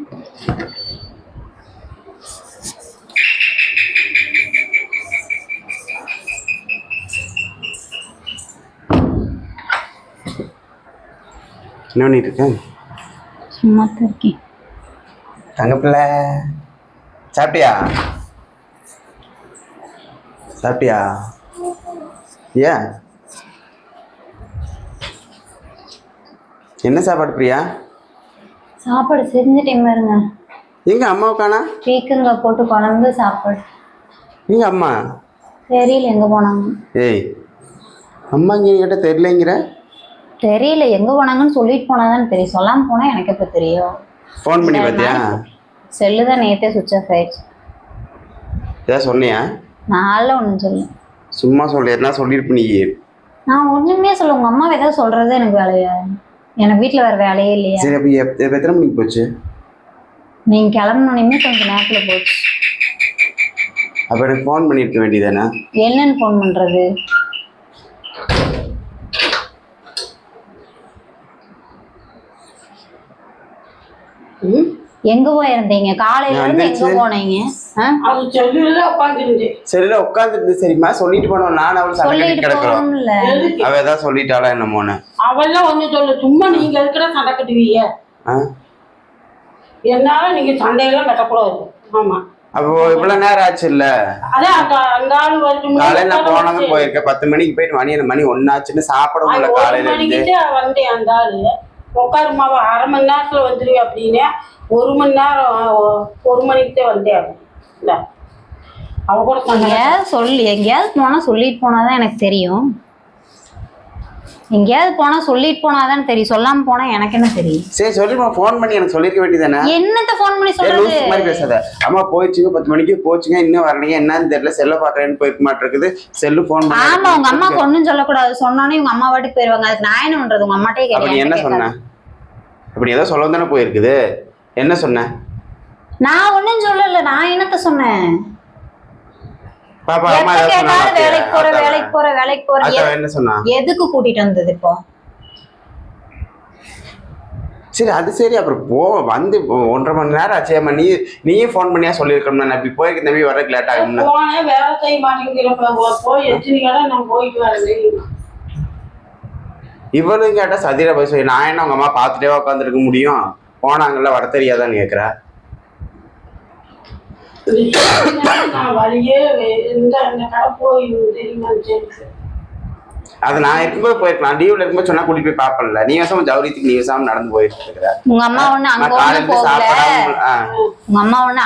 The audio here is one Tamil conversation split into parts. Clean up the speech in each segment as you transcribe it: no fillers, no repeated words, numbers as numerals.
என்ன பண்ணிட்டு இருக்கேன்? சும்மா தான் இருக்கேன். தங்கப்பிள்ளை சாப்பிட்டியா? சாப்பிட்டியா? ஏன் என்ன சாப்பாடு பிரியா? சாப்பாடு செஞ்சுட்டேன் பாருங்க. எங்க அம்மாவுக்கானா? பீக்கங்காய் போட்டு குழம்பு சாப்பாடு. எங்க அம்மா? தெரியல எங்க போனாங்க. ஏய், அம்மா இங்கே கிட்ட தெரியலங்கிற? தெரியல எங்க போனாங்கன்னு சொல்லிட்டு போனாதானே தெரியும். சொல்லாம போனா எனக்கு எப்ப தெரியும்? ஃபோன் பண்ணி பார்த்தியா? செல்லு தான் நேற்றே சுவிட்ச் ஆஃப் ஆயிடுச்சு. ஏதாவது சொன்னியா? நான் ஒன்றும் சொல்ல. சும்மா சொல்லு, என்ன சொல்லியிருப்பு நீ? நான் ஒன்றுமே சொல்ல. உங்கள் அம்மா ஏதாவது சொல்கிறது எனக்கு வேலையா? எனக்கு வீட்டில் வேறு வேலையே இல்லையா? சரி, அப்போ எத்தனை மணிக்கு போச்சு? நீங்கள் கிளம்பணுன்னே கொஞ்சம் நேரத்தில் போச்சு. அப்போ எனக்கு ஃபோன் பண்ணியிருக்க வேண்டியதானே? என்னன்னு ஃபோன் பண்ணுறது? எங்க போயிருந்தீங்க? காலையில இருந்து எங்க போனீங்க? சரில உட்காந்துட்டு சரிம்மா சொல்லிட்டு போனோம். நான் அவள் சண்டை கிடக்குறோம். அவ ஏதாவது சொல்லிட்டாளா என்னமோன்னு? அவெல்லாம் ஒண்ணு சொல்லு. சும்மா நீங்க இருக்கிற சண்டை கட்டுவீங்க. என்னால நீங்க சண்டையெல்லாம் கட்டக்கூடாது. ஆமா, அப்போ இவ்வளவு நேரம் ஆச்சு இல்ல? காலையில நான் போனதும் போயிருக்கேன். 10 மணிக்கு போயிட்டு மணி 1 ஆச்சுன்னு சாப்பிட முடியல. காலையில வந்தேன். அந்த ஆளு உட்காருமாவா 1/2 மணி நேரத்துல வந்துருவேன் அப்படின்னு 1 மணி நேரம் 1 மணிக்கு வந்தேன். இல்ல அவ கூட எங்கேயாவது போனா சொல்லிட்டு போனாதான் எனக்கு தெரியும். எங்கேயாவது போனா சொல்லிட்டு போனாதான் தெரியும். சொல்லாம போனா எனக்கு என்ன தெரியும்? சரி சொல்லிட்டு ஃபோன் பண்ணி எனக்கு சொல்லிருக்க வேண்டியதானே? என்னத்த ஃபோன் பண்ணி சொல்றது? மாதிரி பேசாத. அம்மா போயிடுச்சுங்க, 10 மணிக்கு போச்சுங்க, இன்னும் வரலீங்க, என்னன்னு தெரியல, செல்ல பாக்குறேன்னு போயிருக்க மாட்டிருக்குது. Cell phone. ஆமா, உங்க அம்மாக்கு ஒன்னும் சொல்லக்கூடாது. சொன்னோன்னே உங்க அம்மா வாட்டுக்கு போயிருவாங்க. அதுக்கு நான் என்ன பண்றது? உங்க அம்மாட்டே கேட்க. அப்படி என்ன சொன்ன? அப்படி ஏதோ சொல்ல தானே போயிருக்குது. என்ன சொன்ன? நான் ஒன்னும் சொல்லல. நான் என்னத்த சொன்னேன்? பாப்பா அம்மா ஏதோ சொன்னாங்க. வேலைக்கு போற என்ன சொன்னா? எதுக்கு கூட்டிட்டு வந்தது இப்போ? சரி அது சரி. அப்புறம் வந்து 1.5 மணி நேரம் ஆச்சேம்மா. நீயே ஃபோன் பண்ணியா சொல்லியிருக்கணும். நான் இப்படி போயிருக்க தம்பி வரக்கு லேட் ஆகும். வேலை செய்ய மாட்டேங்கிறேன். இவளும் கேட்டா சதிர போய் சொல்லி நான் என்ன உங்க அம்மா பார்த்துட்டே உட்காந்துருக்க முடியும்? போனாங்கல்ல, வர தெரியாதான்னு கேட்குற. அது நான் இருக்கும்போது போயிருக்கலாம். லீவ்ல இருக்கும்போது சொன்னா கூட்டிட்டு போய் பாப்பல. நீ வசம் ஜவுரித்துக்கு நீ வசம் நடந்து போயிட்டு இருக்கிற. உங்க அம்மா ஒண்ணு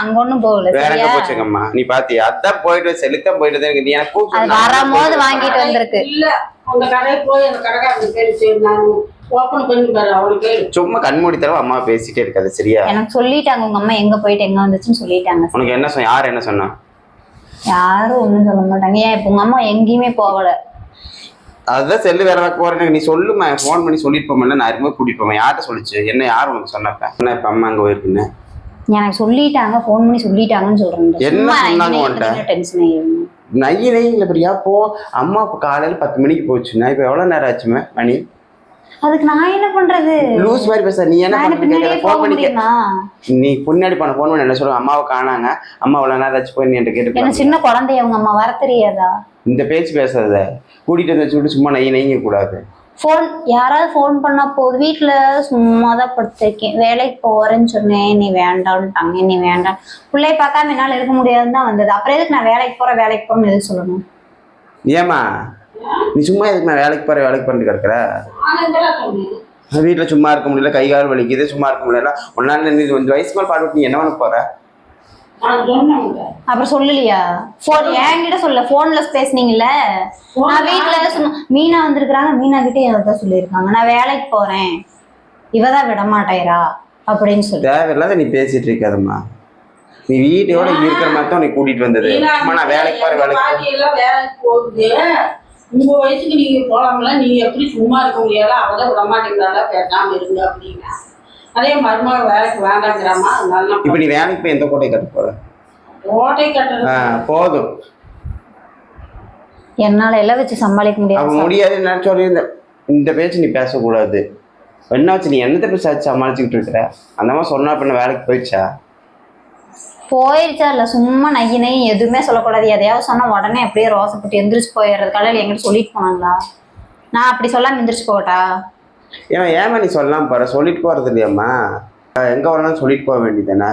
அங்க ஒண்ணும் போகல. வேற எங்க போச்சுங்க அம்மா? நீ பாத்தியா? அதான் போயிட்டு செலுத்த போயிட்டு நீ எனக்கு கூப்பிட்டு வரும்போது வாங்கிட்டு வந்திருக்கு. இல்ல அந்த கடைக்கு போய் அந்த கடைக்காரன் பேரு சரி நான் ஓபன் பண்ணி பாரு. அவளுக்கு சும்மா கண்மூடி தடவை அம்மா பேசிட்டே இருக்காது. சரியா? எனக்கு சொல்லிட்டாங்க உங்க அம்மா எங்க போயிட்டு எங்க வந்துச்சுன்னு சொல்லிட்டாங்க. உனக்கு என்ன சொன்ன? யார் என்ன சொன்னா? யாரும் ஒண்ணும் சொல்ல மாட்டாங்க. ஏன் இப்ப உங்க அம்மா எங்கேயுமே போகல. அதுதான் செல்லு வேற போறேன். நீ சொல்லுமா, ஃபோன் பண்ணி சொல்லிட்டு போமா. நான் இருக்கும்போது கூட்டிட்டு போமா. யார்கிட்ட சொல்லிச்சு? என்ன யார் உனக்கு சொன்னப்ப? என்ன இப்ப அம்மா அங்க போயிருக்குன்னு எனக்கு சொல்லிட்டாங்க. ஃபோன் பண்ணி சொல்லிட்டாங்கன்னு சொல்றேன். என்ன சொன்னாங்க உன்கிட்ட? டென்ஷன் ஆயிடும். நையில பிரியா போ. அம்மா இப்ப காலையில 10 மணிக்கு போச்சுன்னா இப்ப எவ்வளவு நேரம் ஆச்சுமே மணி? அதுக்கு நான் என்ன பண்றது? லூஸ் மாதிரி பேச. நீ என்ன நீ பின்னாடி பண்ண போன் பண்ணி என்ன சொல்லுவ? அம்மாவை காணாங்க, அம்மா அவ்வளவு நேரம் ஆச்சு போய் நீ என்கிட்ட கேட்டு. என்ன சின்ன குழந்தைய அவங்க அம்மா வர தெரியாதா? இந்த பேச்சு பேசாத. கூட்டிட்டு வந்து சொல்லிட்டு சும்மா நைங்க கூடாது. ஃபோன் யாராவது ஃபோன் பண்ணா போகுது. வீட்டுல சும்மா தான் படுத்திருக்கேன். வேலைக்கு போறேன்னு சொன்னேன். நீ வேண்டாம்ட்டாங்க. நீ வேண்டாம் பிள்ளைய பார்க்காம என்னால இருக்க முடியாதுன்னு தான் வந்தது. அப்புறம் எதுக்கு நான் வேலைக்கு போறேன்னு எதுவும் சொல்லணும்? ஏமா நீ சும்மா எதுக்கு நான் வேலைக்கு போறேன்னு கிடக்குற? வீட்டுல சும்மா இருக்க முடியல, கை கால் வலிக்குது, சும்மா இருக்க முடியல. ஒன்னால நீ 5 வயசு மேல பாட்டு நீ என்ன பண்ண போற? அப்புறம் சொல்லலையா? என்கிட்ட சொல்ல போன்ல பேசுனீங்கல்ல. நான் வீட்டுல மீனா வந்திருக்கிறாங்க. மீனா கிட்டே தான் சொல்லியிருக்காங்க நான் வேலைக்கு போறேன், இவதான் விட மாட்டேறா அப்படின்னு சொல்லி. தேவையில்லாத நீ பேசிட்டு இருக்காதம்மா. நீ வீட்டோட இருக்கிற மாதிரி உன்னை கூட்டிட்டு வந்தது. நான் வேலைக்கு போகுது. உங்க வயசுக்கு நீங்க போலாம்ல. நீங்க எப்படி சும்மா இருக்க முடியாத? அவதான் விட மாட்டேங்கிறாளா, பேசாம இருங்க அப்படின்னா. அதே மருமக வேலைக்கு வேண்டாங்கிறாமா. இப்ப நீ வேலைக்கு போய் எந்த கோட்டை கட்ட போற? கோட்டை கட்டுறது போதும். என்னால எல்லாம் வச்சு சமாளிக்க முடியாது. முடியாது. நான் சொல்லி இந்த பேச்சு நீ பேசக்கூடாது. என்னாச்சு நீ என்னத்தை பேசாச்சு சமாளிச்சுக்கிட்டு இருக்கிற? அந்த மாதிரி சொன்னா பண்ண வேலைக்கு போயிடுச்சா? போயிருச்சா இல்லை சும்மா நையினை எதுவுமே சொல்லக்கூடாது. எதையாவது சொன்னா உடனே அப்படியே ரோசப்பட்டு எந்திரிச்சு போயிடுறது. காலையில் எங்கிட்ட சொல்லிட்டு போனாங்களா? நான் அப்படி சொல்லாம எந்திரிச்சு போகட்டா? ஏமா நீ சொல்லலாம் பாரு, சொல்லிட்டு போறது இல்லையாம்மா? எங்க வரணும் சொல்லிட்டு போக வேண்டியதானே?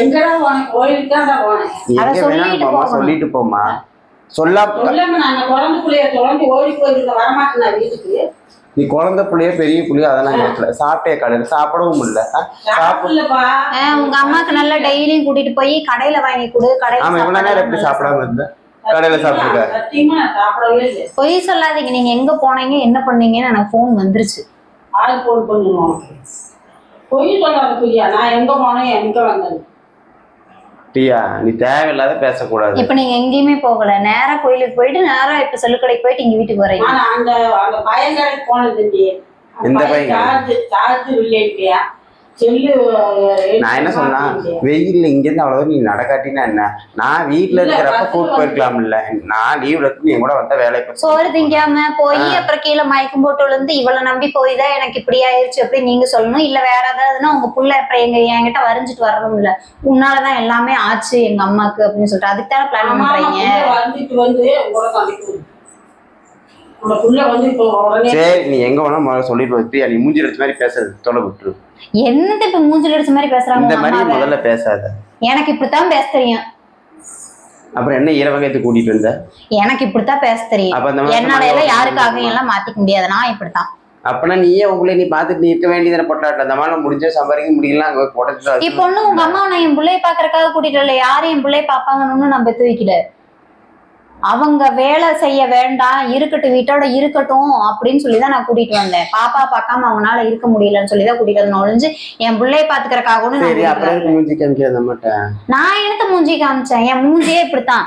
எங்கடா போனேன்? கோயிலுக்கு தான் போனேன். நீ எங்க வேணாலும் போமா, சொல்லிட்டு போமா. சொல்லாம நான் குழந்தை பிள்ளைய தொடர்ந்து ஓடி போயிருக்க வரமாட்டேன் வீட்டுக்கு. நீ குழந்தை பிள்ளைய பெரிய பிள்ளைய அதெல்லாம் கேட்கல. சாப்பிட்டே காலையில சாப்பிடவும் இல்லை. சாப்பிடலப்பா. உங்க அம்மாக்கு நல்லா டெய்லியும் கூட்டிட்டு போய் கடையில வாங்கி கொடு. ஆமா, இவ்வளவு நேரம் எப்படி சாப்பிடாம இருந்த? கடையில சாப்பிட்டுருக்க. சத்தியமா நான் சாப்பிடவே இல்லை. பொய் சொல்லாதீங்க. நீங்க எங்க போனீங்க என்ன பண்ணீங்கன்னு எனக்கு போன் வந்துருச்சு. ஆள் போன் பண்ணுவோம். பொய் சொல்லாத பிரியா. நான் எங்க போனேன் எங்க வந்தேன்? பிரியா நீ தேவையில்லாத பேசக்கூடாது. இப்ப நீங்க எங்கேயுமே போகல, நேரா கோயிலுக்கு போயிட்டு நேரா இப்ப செல்லுக்கடைக்கு போயிட்டு இங்க வீட்டுக்கு வரீங்க. ஆனா அந்த அந்த பையன் கடைக்கு போனது இல்லையே. எந்த பையன்? சார்ஜ் இல்லையா செல்லு. நான் என்ன சொன்னா, வெயில்ல இங்க இருந்து அவ்வளவு நீ நடக்காட்டினா என்ன? நான் வீட்டுல இருக்கிறப்ப கூட்டு போயிருக்கலாம் இல்ல? நான் லீவ்ல இருக்கு, நீ கூட வந்த வேலையை சோறு திங்காம போய் அப்புறம் கீழே மயக்கம் போட்டு விழுந்து இவ்வளவு நம்பி போய் தான் எனக்கு இப்படி ஆயிடுச்சு அப்படின்னு நீங்க சொல்லணும். இல்ல வேற ஏதாவதுன்னா உங்க புள்ள அப்புறம் என்கிட்ட வரைஞ்சிட்டு வரணும். இல்ல உன்னாலதான் எல்லாமே ஆச்சு எங்க அம்மாக்கு அப்படின்னு சொல்லிட்டு அதுக்கு தானே பிளான் பண்றீங்க. வந்துட்டு வந்து உங்களோட சமைக்கணும். சரி நீ எங்க வேணா முதல்ல சொல்லிட்டு பிரியா. நீ மூஞ்சி அடிச்ச மாதிரி பேசுறது தொலை விட்டுரு. என்னத்த இப்ப மூஞ்சில அடிச்ச மாதிரி பேசுறாங்க? இந்த மாதிரி முதல்ல பேசாத. எனக்கு இப்படித்தான் பேச தெரியும். அப்புறம் என்ன இரவகத்தை கூட்டிட்டு வந்த? எனக்கு இப்படித்தான் பேச தெரியும். என்னால எல்லாம் யாருக்காக எல்லாம் மாத்திக்க முடியாது. நான் இப்படித்தான். அப்பனா நீயே உங்களை நீ பாத்துட்டு நீ இருக்க வேண்டியதான பொட்டாட்ட. அந்த மாதிரி முடிஞ்ச சம்பாதிக்க முடியல அங்க போட்டு. இப்ப ஒண்ணு உங்க அம்மா நான் என் பிள்ளைய பாக்குறதுக்காக கூட்டிட்டு வரல. யாரும் என் பிள்ளைய பாப்பாங்கன்னு நான் பெத்து வைக்கல. அவங்க வேலை செய்ய வேண்டாம், இருக்கட்டும் வீட்டோட இருக்கட்டும் அப்படின்னு சொல்லிதான் நான் கூட்டிட்டு வந்தேன். பாப்பா பார்க்காம அவங்களால இருக்க முடியலன்னு சொல்லிதான் கூட்டிட்டு வந்தேன். ஒழிஞ்சு என் பிள்ளைய பாத்துக்கிறக்காக நான் என்னத்த மூஞ்சி காமிச்சேன்? என் மூஞ்சியே இப்படித்தான்.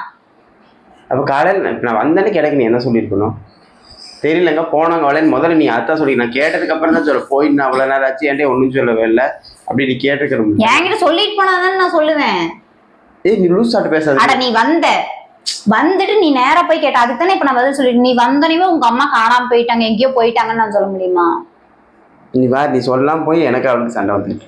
அப்ப காலையில நான் வந்தேன்னு கிடைக்கு நீ என்ன சொல்லியிருக்கணும்? தெரியலங்க போனாங்க அவளேன்னு முதல்ல நீ அதான் சொல்லி. நான் கேட்டதுக்கு அப்புறம் தான் சொல்ல போய் நான் அவ்வளவு நேரம் ஆச்சு என்கிட்ட ஒன்னும் சொல்லவே இல்லை அப்படி நீ கேட்டுக்கிறோம். என்கிட்ட சொல்லிட்டு போனாதானே நான் சொல்லுவேன். ஏய் நீ லூஸ் ஆட்டு பேசாத. அட நீ வந்துட்டு நீ நேரா போய் கேட்ட அதுக்கு தானே இப்ப நான் பதில் சொல்லிட்டு. நீ வந்தனவே உங்க அம்மா காணாம போயிட்டாங்க எங்கேயோ போயிட்டாங்கன்னு நான் சொல்ல முடியுமா? நீ வா, நீ சொல்லாம போய் எனக்கு அவளுக்கு சண்டை வந்துட்டு.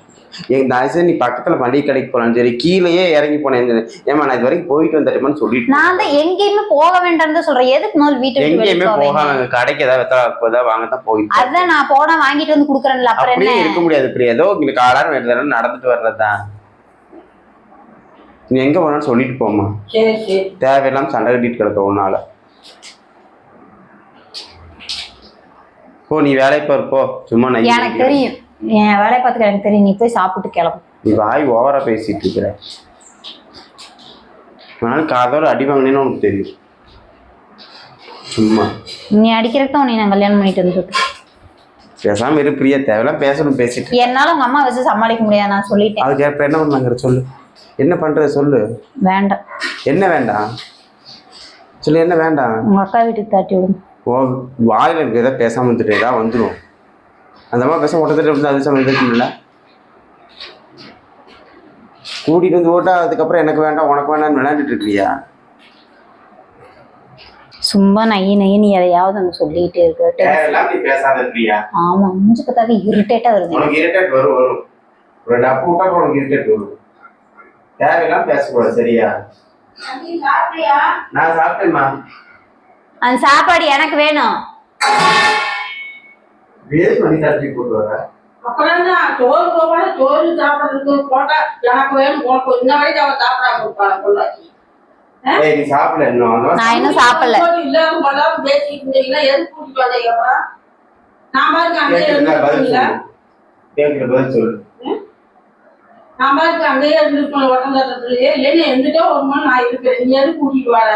எங்க தாய்சே நீ பக்கத்துல மளிகை கடைக்கு போனாலும் சரி கீழேயே இறங்கி போனேன். ஏமா நான் இது வரைக்கும் போயிட்டு வந்துட்டேன்னு சொல்லிட்டு. நான் தான் எங்கேயுமே போக வேண்டாம்னு தான் சொல்றேன். எதுக்கு முதல் வீட்டுக்கு எங்கேயுமே போகாம கடைக்கு ஏதாவது வாங்கத்தான் போயிட்டு. அதான் நான் போனா வாங்கிட்டு வந்து குடுக்கறேன்ல. அப்புறம் என்ன இருக்க முடியாது பிரியா. ஏதோ உங்களுக்கு ஆளாரம் வேறு தடவை நடந்துட்டு வர்றதுதான். நீ எங்க போனாலும் சொல்லிட்டு போமா. தேவையில்லாம சண்டை கட்டிட்டு கிடக்க உன்னால. போ நீ வேலைக்கு போ. சும்மா எனக்கு தெரியும் என் வேலையை பார்த்துக்க எனக்கு தெரியும். நீ போய் சாப்பிட்டு கிளம்பு. நீ வாய் ஓவரா பேசிட்டு இருக்கிற. அதனால காதோட அடி வாங்கினேன்னு உனக்கு தெரியும். சும்மா நீ அடிக்கிறதுக்கு தான் உன்னை நான் கல்யாணம் பண்ணிட்டு வந்துருக்கு. பேசாம இரு பிரியா. தேவையில்லாம் பேசணும் பேசிட்டு. என்னால உங்க அம்மா வச்சு சமாளிக்க முடியாது. நான் சொல்லிட்டேன். அதுக்கு எப்ப என்ன பண்ணாங்க சொல்லு. என்ன பண்றது சொல்லு. வேண்டாம். என்ன வேண்டாம் சொல்லு. என்ன வேண்டாம்? உங்க அக்கா வீட்டுக்கு தாட்டி விடுங்க. ஓ வாயில இருக்கு ஏதாவது பேசாம வந்துட்டு ஏதாவது வந்துடும். அந்த மாதிரி பேச ஒட்டத்திட்டு அது சமைக்கல கூட்டிட்டு வந்து ஓட்டா. அதுக்கப்புறம் எனக்கு வேண்டாம் உனக்கு வேண்டாம்னு விளையாண்டுட்டு இருக்கியா? சும்மா நைய நீ எதையாவது ஒன்று சொல்லிட்டே இருக்க. ஆமா மூஞ்சி பார்த்தாவே இரிட்டேட்டா வருது. உனக்கு இரிட்டேட் வரும். ஒரு டப்பு விட்டா உனக்கு இரிட்டேட் வரும். தேவையெல்லாம் பேசக்கூடாது சரியா? நான் சாப்பிட்டேன்மா. அந்த சாப்பாடு எனக்கு வேணும். போட்டு வர அப்புறம் சோறு போவாங்க. சோறு சாப்பிடறதுக்கு போட்டா எனக்கு வேணும். இன்ன வரைக்கும் அவன் சாப்பிடாம இருப்பாங்க. நீ சாப்பிடல இன்னும்? நான் இன்னும் சாப்பிடல. இல்லாம பேசிட்டு இருந்தீங்கன்னா எதுக்கு கூட்டிட்டு வந்தீங்க? நான் பாருங்க பதில் சொல்லு. நான் பாருங்க அங்கேயே இருந்துருக்கோம் உடம்புலயே. இல்லைன்னு எந்துட்டோ ஒரு மணி நான் இருக்கிறேன். நீ எது கூட்டிட்டு வர?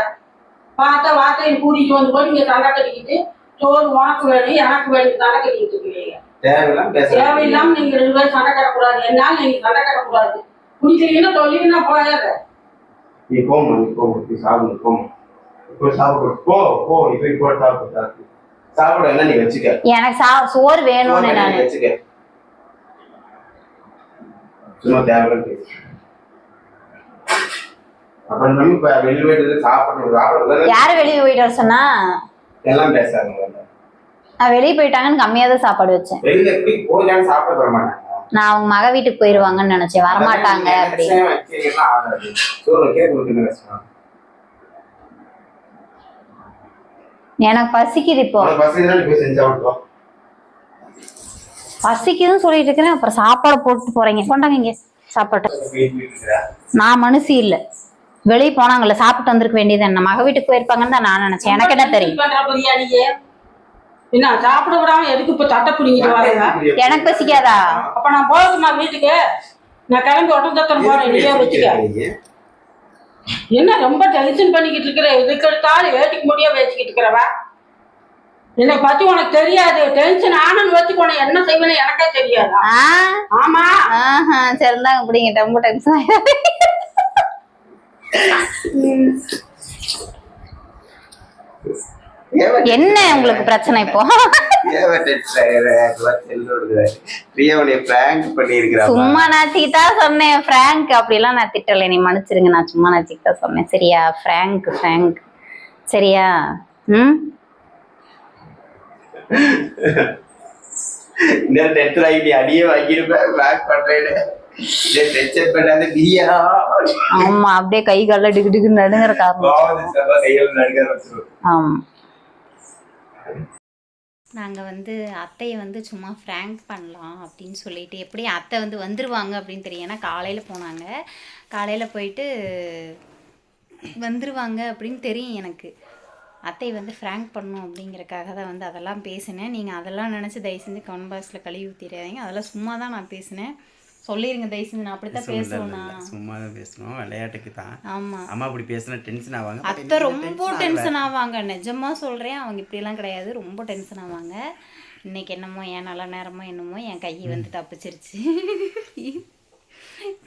வார்த்தையை கூட்டிட்டு வந்து போய் நீங்க சண்டை கட்டிக்கிட்டு சோறு உனக்கு வேணும் எனக்கு வேணும் சண்டை கட்டிக்கிட்டு இருக்கீங்க. தேவையில்லாம நீங்க 2 பேரும் சண்டை கட்டக்கூடாது. என்னால நீங்க சண்டை கட்டக்கூடாது. குடிச்சீங்கன்னா சொல்லிங்கன்னா போயாத. நீ போமா. நீ சாப்பிடு போமா. சாப்பிடு போ. இப்ப போட்டு சாப்பிட என்ன நீ வச்சுக்க. எனக்கு சோறு வேணும்னு நான் வச்சுக்க. சும்மா தேவையில்ல பேசு. அப்புறம் நம்ம வெளியே போயிட்டு சாப்பிடுறது. யாரு வெளியே போயிட்டு வர சொன்னா? எல்லாம் பேசாங்க. நான் வெளியே போயிட்டாங்கன்னு கம்மியாக தான் சாப்பாடு வச்சேன். வெளியில எப்படி போயிட்டாலும் சாப்பிட வர மாட்டாங்க. நான் அவங்க மக வீட்டுக்கு போயிடுவாங்கன்னு நினைச்சேன், வரமாட்டாங்க அப்படின்னு. எனக்கு பசிக்குது இப்போ. பசிக்குதுன்னு சொல்லிட்டு இருக்கிறேன், அப்புறம் சாப்பாடு போட்டு போறீங்க. கொண்டாங்க இங்க சாப்பாடு. நான் மனுஷி இல்ல, வெளியே போனாங்கல்ல சாப்பிட்டு வந்திருக்க வேண்டியது. என்ன மக வீட்டுக்கு போயிருப்பாங்கன்னு தான் நான் நினைச்சேன். எனக்கு என்ன தெரியும்? என்ன சாப்பிட விடாம எதுக்கு இப்ப தட்டை பிடிங்கிட்டு வரீங்க? எனக்கு பசிக்காதா? அப்ப நான் போகட்டுமா வீட்டுக்கு? நான் கிளம்பி ஒட்டந்தத்தன் போறேன், நீயே வச்சுக்க. என்ன ரொம்ப டென்ஷன் பண்ணிக்கிட்டு இருக்கிற? எதுக்கு எடுத்தாலும் வேட்டிக்கு முடிய வச்சுக்கிட்டு இருக்கிறவ. என்னை பத்தி உனக்கு தெரியாது. டென்ஷன் ஆனன்னு வச்சுக்கோன என்ன செய்வேன்னு எனக்கே தெரியாதா? ஆமா. சரி தாங்க பிடிங்க. ரொம்ப டென்ஷன் என்ன உங்களுக்கு பிரச்சனை இப்போ? சும்மா நாச்சிக்கிட்டா சொன்னேன். பிராங்க் அப்படிலாம் நான் திட்டலை, நீ மன்னிச்சிருங்க. நான் சும்மா நாச்சிக்கிட்டா சொன்னேன், சரியா? பிராங்க் பிராங்க், சரியா? அடியே வாங்கிருப்பேன். ஆமா, அப்படியே கை கால டிக்கு நடுங்கிற காரணம். ஆமா, நாங்கள் வந்து அத்தையை வந்து சும்மா ஃப்ராங்க் பண்ணலாம் அப்படின்னு சொல்லிட்டு, எப்படி அத்தை வந்து வந்துருவாங்க அப்படின்னு தெரியும். ஏன்னா காலையில் போனாங்க, காலையில் போயிட்டு வந்துருவாங்க அப்படின்னு தெரியும் எனக்கு. அத்தை வந்து ஃப்ராங்க் பண்ணணும் அப்படிங்கிறக்காக தான் வந்து அதெல்லாம் பேசினேன். நீங்கள் அதெல்லாம் நினச்சி தயவு செஞ்சு கமெண்ட் பாக்ஸில் கழுவி ஊற்றிடாதீங்க. அதெல்லாம் சும்மா தான் நான் பேசினேன், சொல்லிருங்க தயவு செஞ்சு. நான் அப்படித்தான் பேசுவேன்னா, சும்மா தான் பேசணும், விளையாட்டுக்கு தான். ஆமா, அம்மா அப்படி பேசினா டென்ஷன் ஆவாங்க. அத்தை ரொம்ப டென்ஷன் ஆவாங்க, நிஜமா சொல்றேன். அவங்க இப்படிலாம் கிடையாது, ரொம்ப டென்ஷன் ஆவாங்க. இன்னைக்கு என்னமோ என் நல்ல நேரமோ என்னமோ என் கையை வந்து தப்பிச்சிருச்சு,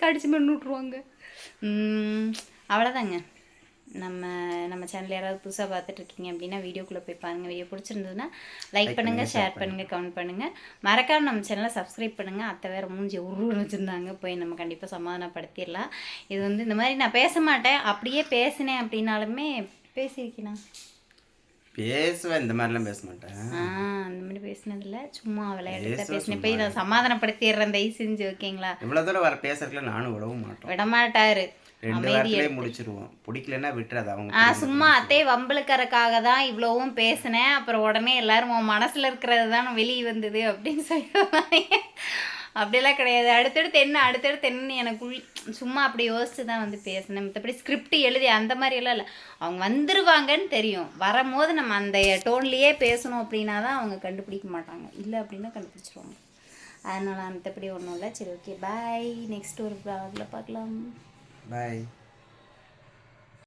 கடிச்சு பண்ணி விட்ருவாங்க. அவ்வளோதாங்க. நம்ம சேனல் யாராவது புதுசாக பார்த்துட்டு இருக்கீங்க அப்படின்னா வீடியோக்குள்ளே போய் பாருங்கள். வீடியோ பிடிச்சிருந்ததுன்னா லைக் பண்ணுங்கள், ஷேர் பண்ணுங்கள், கமெண்ட் பண்ணுங்கள். மறக்காம நம்ம சேனலை சப்ஸ்கிரைப் பண்ணுங்கள். அத்தை வேறு மூஞ்சி உருன்னு வச்சுருந்தாங்க, போய் நம்ம கண்டிப்பாக சமாதானப்படுத்திடலாம். இது வந்து இந்த மாதிரி நான் பேச மாட்டேன், அப்படியே பேசினேன் அப்படின்னாலுமே பேசியிருக்கேன், பேசுவேன். இந்த மாதிரிலாம் பேச மாட்டேன். அந்த மாதிரி பேசினதில்ல, சும்மா விளையாட்டு தான் பேசினேன். போய் நான் சமாதானப்படுத்திடுறேன் தயவு செஞ்சு, ஓகேங்களா? இவ்வளோ தூரம் வர பேசுறதுல நானும் விடவும் மாட்டோம், விடமாட்டாரு. 2 வாரத்திலே முடிச்சிருவோம். பிடிக்கலன்னா விட்டுறது அவங்க. சும்மா அத்தையை வம்பளுக்கறக்காக தான் இவ்வளவும் பேசினேன். அப்புறம் உடனே எல்லாரும் உன் மனசுல இருக்கிறது தான் வெளியே வந்தது அப்படின்னு சொல்லுவாங்க. அப்படியெல்லாம் கிடையாது. அடுத்தடுத்து என்னன்னு எனக்கு சும்மா அப்படி யோசிச்சு தான் வந்து பேசினேன். மற்றபடி ஸ்கிரிப்ட் எழுதி அந்த மாதிரி எல்லாம் இல்லை. அவங்க வந்துருவாங்கன்னு தெரியும், வரும்போது நம்ம அந்த டோன்லேயே பேசணும் அப்படின்னா தான் அவங்க கண்டுபிடிக்க மாட்டாங்க, இல்லை அப்படின்னா கண்டுபிடிச்சிருவாங்க. அதனால மற்றபடி ஒன்றும் இல்லை. சரி, ஓகே, பாய். நெக்ஸ்ட் ஒரு ப்ளாகில் பார்க்கலாம். Bye.